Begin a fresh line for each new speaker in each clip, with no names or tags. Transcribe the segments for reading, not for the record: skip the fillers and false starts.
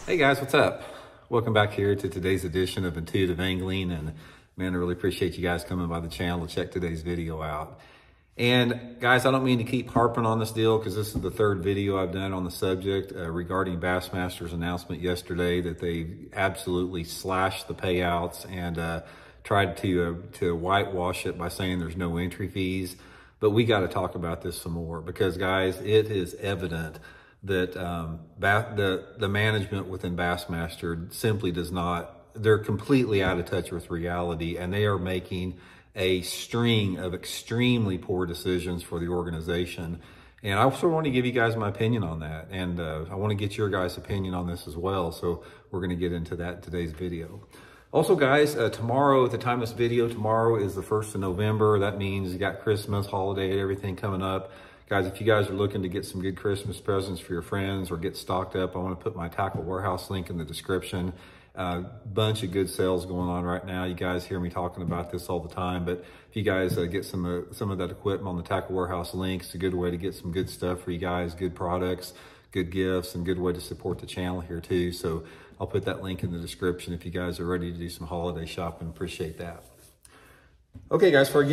Hey guys, what's up? Welcome back here to today's edition of Intuitive Angling. And man, I really appreciate you guys coming by the channel to check today's video out. And guys, I don't mean to keep harping on this deal because this is the third video I've done on the subject regarding Bassmaster's announcement yesterday that they absolutely slashed the payouts and tried to whitewash it by saying there's no entry fees. But we got to talk about this some more because guys, it is evident that the management within Bassmaster simply does not, they're completely out of touch with reality, and they are making a string of extremely poor decisions for the organization. And I also want to give you guys my opinion on that. And I want to get your guys' opinion on this as well. So we're going to get into that in today's video. Also guys, tomorrow, at the time of this video, tomorrow is the 1st of November. That means you got Christmas, holiday, everything coming up. Guys, if you guys are looking to get some good Christmas presents for your friends or get stocked up, I want to put my Tackle Warehouse link in the description. Bunch of good sales going on right now. You guys hear me talking about this all the time, but if you guys get some of that equipment on the Tackle Warehouse link, it's a good way to get some good stuff for you guys, good products, good gifts, and good way to support the channel here too. So I'll put that link in the description if you guys are ready to do some holiday shopping. Appreciate that. Okay guys, before I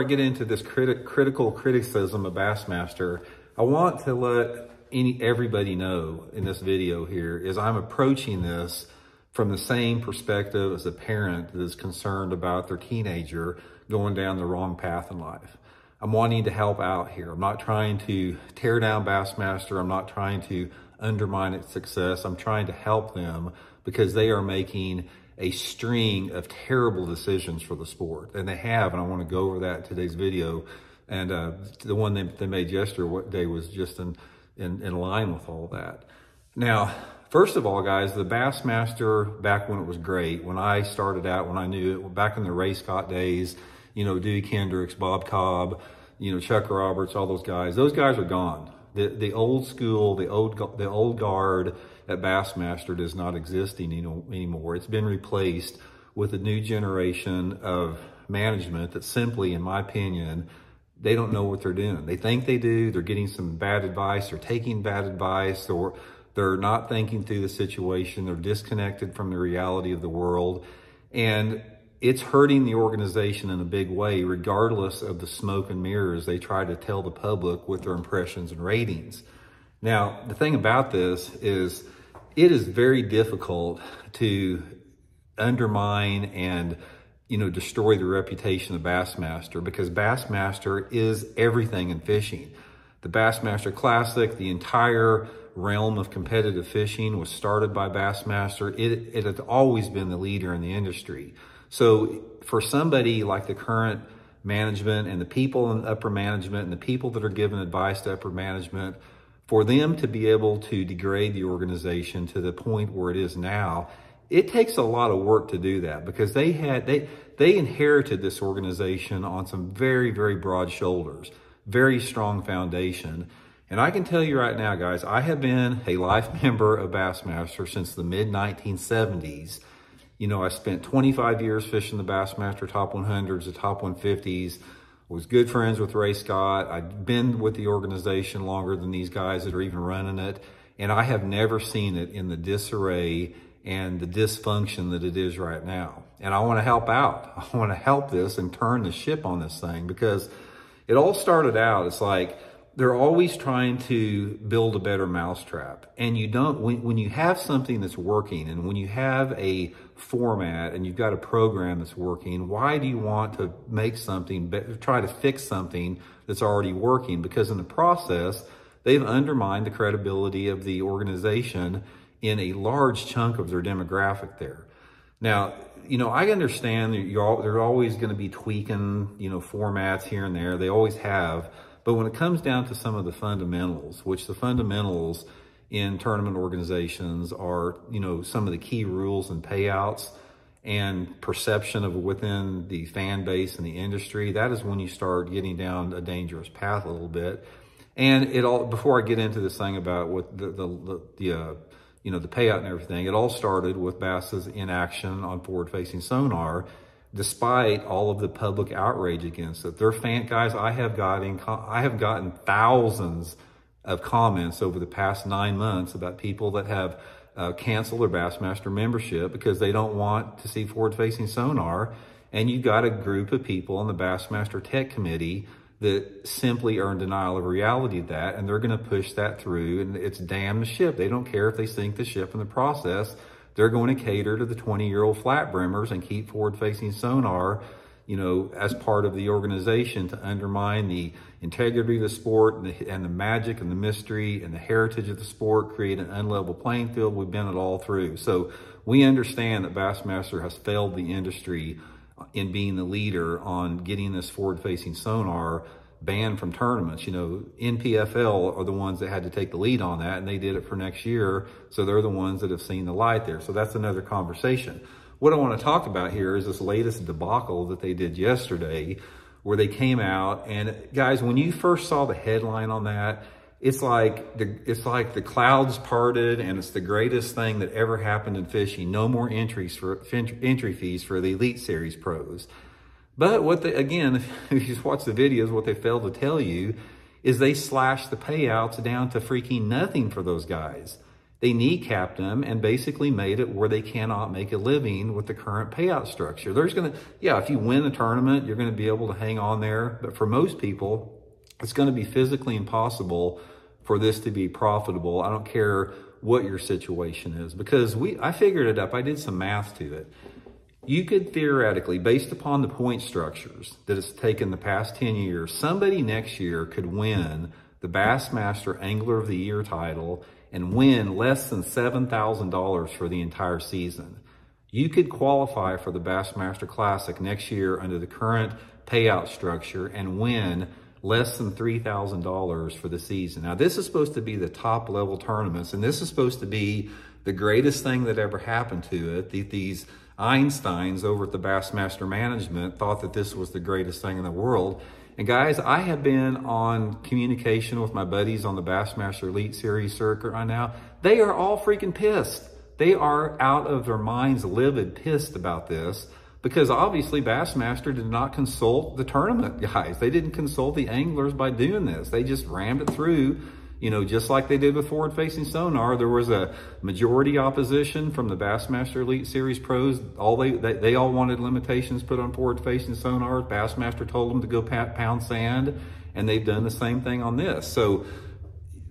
get into this critical criticism of Bassmaster, I want to let everybody know in this video here is I'm approaching this from the same perspective as a parent that is concerned about their teenager going down the wrong path in life. I'm wanting to help out here. I'm not trying to tear down Bassmaster. I'm not trying to undermine its success. I'm trying to help them because they are making a string of terrible decisions for the sport. And they have, and I want to go over that in today's video. And the one they made yesterday was just in line with all that. Now, first of all, guys, the Bassmaster, back when it was great, when I started out, when I knew it, back in the Ray Scott days, you know, Dewey Kendricks, Bob Cobb, you know, Chuck Roberts, all those guys are gone. The old school, the old guard at Bassmaster does not exist anymore. It's been replaced with a new generation of management that simply, in my opinion, they don't know what they're doing. They think they do. They're getting some bad advice. They're taking bad advice, or they're not thinking through the situation. They're disconnected from the reality of the world. And it's hurting the organization in a big way, regardless of the smoke and mirrors they try to tell the public with their impressions and ratings. Now, the thing about this is it is very difficult to undermine and, you know, destroy the reputation of Bassmaster because Bassmaster is everything in fishing. The Bassmaster Classic, the entire realm of competitive fishing was started by Bassmaster. It has always been the leader in the industry. So for somebody like the current management and the people in upper management and the people that are giving advice to upper management, for them to be able to degrade the organization to the point where it is now, it takes a lot of work to do that because they inherited this organization on some very, very broad shoulders, very strong foundation. And I can tell you right now, guys, I have been a life member of Bassmaster since the mid-1970s. You know, I spent 25 years fishing the Bassmaster top 100s, the top 150s, was good friends with Ray Scott. I've been with the organization longer than these guys that are even running it. And I have never seen it in the disarray and the dysfunction that it is right now. And I want to help out. I want to help this and turn the ship on this thing because it all started out, it's like, they're always trying to build a better mousetrap. And you don't, when you have something that's working and when you have a format and you've got a program that's working, why do you want to make something, try to fix something that's already working? Because in the process, they've undermined the credibility of the organization in a large chunk of their demographic there. Now, you know, I understand that they're always going to be tweaking, you know, formats here and there. They always have. But when it comes down to some of the fundamentals, which the fundamentals in tournament organizations are, you know, some of the key rules and payouts and perception of within the fan base and the industry, that is when you start getting down a dangerous path a little bit. And it all, before I get into this thing about what you know, the payout and everything, it all started with Bass's inaction on forward-facing sonar, despite all of the public outrage against it. Their fan guys, I have gotten thousands of comments over the past 9 months about people that have cancel their Bassmaster membership because they don't want to see forward-facing sonar. And you got a group of people on the Bassmaster Tech Committee that simply are in denial of reality of that, and they're going to push that through, and it's damn the ship. They don't care if they sink the ship in the process. They're going to cater to the 20-year-old flat brimmers and keep forward-facing sonar, you know, as part of the organization to undermine the integrity of the sport and the magic and the mystery and the heritage of the sport, create an unlevel playing field. We've been it all through. So we understand that Bassmaster has failed the industry in being the leader on getting this forward-facing sonar banned from tournaments. You know, NPFL are the ones that had to take the lead on that, and they did it for next year. So they're the ones that have seen the light there. So that's another conversation. What I want to talk about here is this latest debacle that they did yesterday, where they came out, and guys, when you first saw the headline on that, it's like the clouds parted, and it's the greatest thing that ever happened in fishing. No more entry fees for the Elite Series pros. But what they, again, if you just watch the videos, what they failed to tell you is they slashed the payouts down to freaking nothing for those guys. They kneecapped them and basically made it where they cannot make a living with the current payout structure. There's gonna, yeah, if you win the tournament, you're gonna be able to hang on there. But for most people, it's gonna be physically impossible for this to be profitable. I don't care what your situation is, because I figured it up. I did some math to it. You could theoretically, based upon the point structures that it's taken the past 10 years, somebody next year could win the Bassmaster Angler of the Year title and win less than $7,000 for the entire season. You could qualify for the Bassmaster Classic next year under the current payout structure and win less than $3,000 for the season. Now, this is supposed to be the top level tournaments, and this is supposed to be the greatest thing that ever happened to it. These Einsteins over at the Bassmaster Management thought that this was the greatest thing in the world. And guys, I have been on communication with my buddies on the Bassmaster Elite Series circuit right now. They are all freaking pissed. They are out of their minds, livid, pissed about this, because obviously Bassmaster did not consult the tournament guys. They didn't consult the anglers by doing this. They just rammed it through, you know, just like they did with forward-facing sonar. There was a majority opposition from the Bassmaster Elite Series pros. They all wanted limitations put on forward-facing sonar. Bassmaster told them to go pound sand, and they've done the same thing on this. So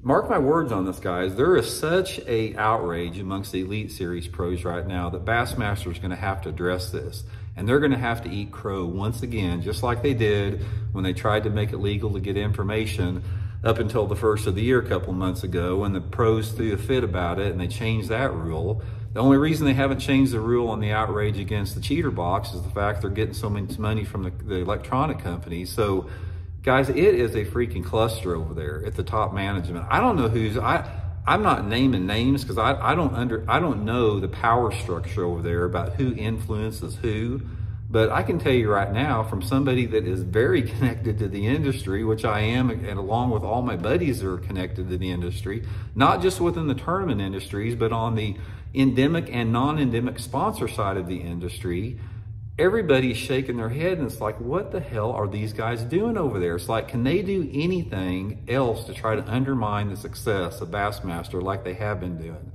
mark my words on this, guys. There is such a outrage amongst the Elite Series pros right now that Bassmaster is going to have to address this. And they're going to have to eat crow once again, just like they did when they tried to make it legal to get information up until the first of the year a couple months ago, when the pros threw a fit about it and they changed that rule. The only reason they haven't changed the rule on the outrage against the cheater box is the fact they're getting so much money from the electronic companies. So guys, it is a freaking cluster over there at the top management. I don't know who's, I'm not naming names because I don't know the power structure over there about who influences who, but I can tell you right now from somebody that is very connected to the industry, which I am, and along with all my buddies that are connected to the industry, not just within the tournament industries, but on the endemic and non-endemic sponsor side of the industry, everybody's shaking their head, and it's like, what the hell are these guys doing over there? It's like, can they do anything else to try to undermine the success of Bassmaster like they have been doing?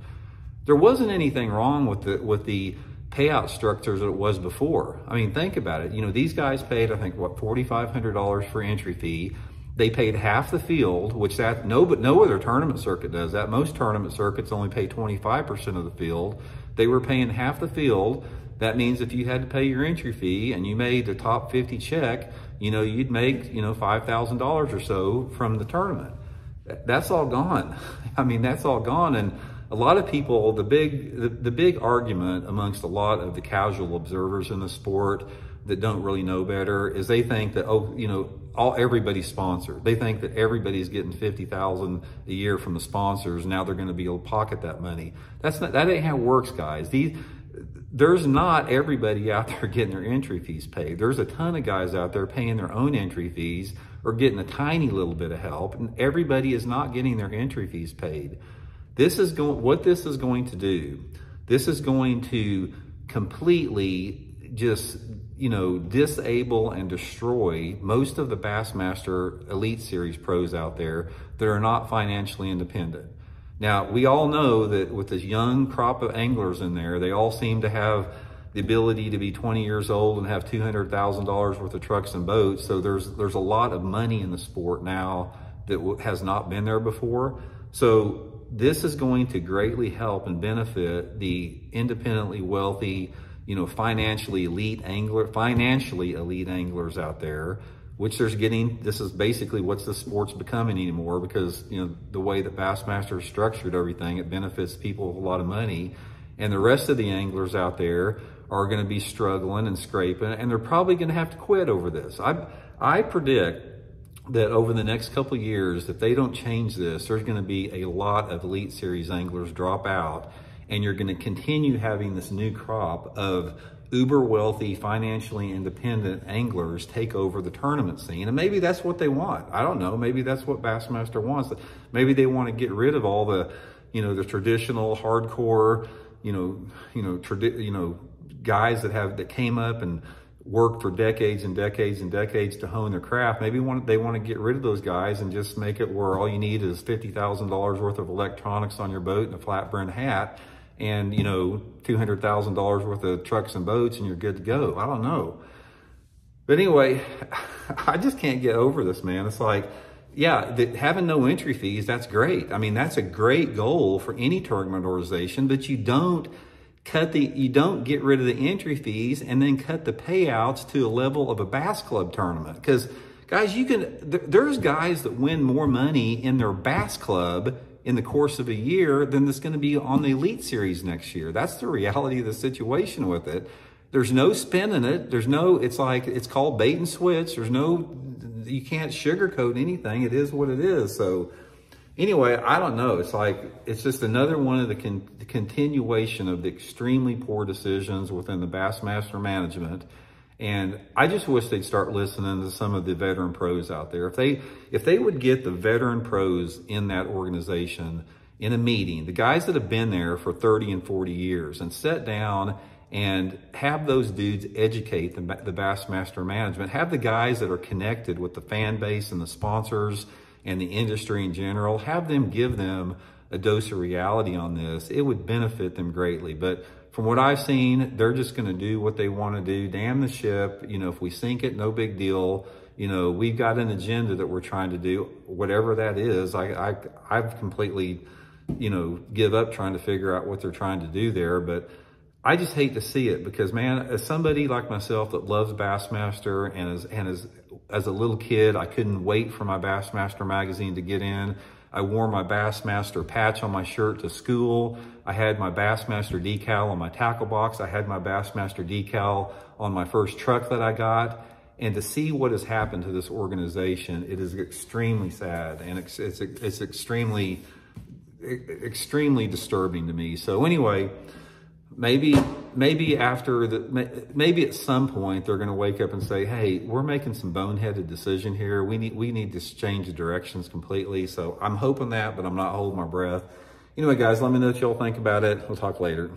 There wasn't anything wrong with the payout structures that it was before. I mean, think about it. You know, these guys paid, I think, what, $4,500 for entry fee. They paid half the field, which no other tournament circuit does that. Most tournament circuits only pay 25% of the field. They were paying half the field. That means if you had to pay your entry fee and you made the top 50 check, you know, you'd make, you know, $5,000 or so from the tournament. That's all gone. I mean, that's all gone. And a lot of people, the big argument amongst a lot of the casual observers in the sport that don't really know better is they think that, oh, you know, everybody's sponsored. They think that everybody's getting $50,000 a year from the sponsors. Now they're going to be able to pocket that money. That ain't how it works, guys. There's not everybody out there getting their entry fees paid. There's a ton of guys out there paying their own entry fees or getting a tiny little bit of help, and everybody is not getting their entry fees paid. What this is going to do, this is going to completely just, you know, disable and destroy most of the Bassmaster Elite Series pros out there that are not financially independent. Now, we all know that with this young crop of anglers in there, they all seem to have the ability to be 20 years old and have $200,000 worth of trucks and boats. So there's a lot of money in the sport now that has not been there before. So this is going to greatly help and benefit the independently wealthy, financially elite anglers out there, which this is basically what the sport's becoming anymore, because, the way that Bassmaster is structured everything, it benefits people with a lot of money. And the rest of the anglers out there are going to be struggling and scraping, and they're probably going to have to quit over this. I predict that over the next couple of years, if they don't change this, there's going to be a lot of Elite Series anglers drop out, and you're going to continue having this new crop of uber wealthy, financially independent anglers take over the tournament scene. And maybe that's what they want. I don't know. Maybe that's what Bassmaster wants. Maybe they want to get rid of all the, the traditional hardcore, guys that came up and worked for decades and decades and decades to hone their craft. Maybe they want to get rid of those guys and just make it where all you need is $50,000 worth of electronics on your boat and a flat brim hat, and $200,000 worth of trucks and boats, and you're good to go. I don't know. But anyway, I just can't get over this, man. It's like, yeah, having no entry fees, that's great. I mean, that's a great goal for any tournament organization, but you don't get rid of the entry fees and then cut the payouts to a level of a bass club tournament. Because guys, there's guys that win more money in their bass club in the course of a year than that's going to be on the Elite Series next year. That's the reality of the situation with it. There's no spin in it. It's called bait and switch. You can't sugarcoat anything. It is what it is. So anyway, I don't know. It's just another one of the continuation of the extremely poor decisions within the Bassmaster management. And I just wish they'd start listening to some of the veteran pros out there. If they would get the veteran pros in that organization in a meeting, the guys that have been there for 30 and 40 years, and sit down and have those dudes educate the Bassmaster management, have the guys that are connected with the fan base and the sponsors and the industry in general, have them give them a dose of reality on this, it would benefit them greatly. But from what I've seen, they're just going to do what they want to do. Damn the ship. If we sink it, no big deal. We've got an agenda that we're trying to do, whatever that is. I've completely, give up trying to figure out what they're trying to do there. But I just hate to see it, because, man, as somebody like myself that loves Bassmaster, and as a little kid, I couldn't wait for my Bassmaster magazine to get in. I wore my Bassmaster patch on my shirt to school. I had my Bassmaster decal on my tackle box. I had my Bassmaster decal on my first truck that I got. And to see what has happened to this organization, it is extremely sad, and it's extremely disturbing to me. So anyway, maybe at some point they're going to wake up and say, hey, we're making some boneheaded decision here. We need to change the directions completely. So I'm hoping that, but I'm not holding my breath. Anyway, guys, let me know what y'all think about it. We'll talk later.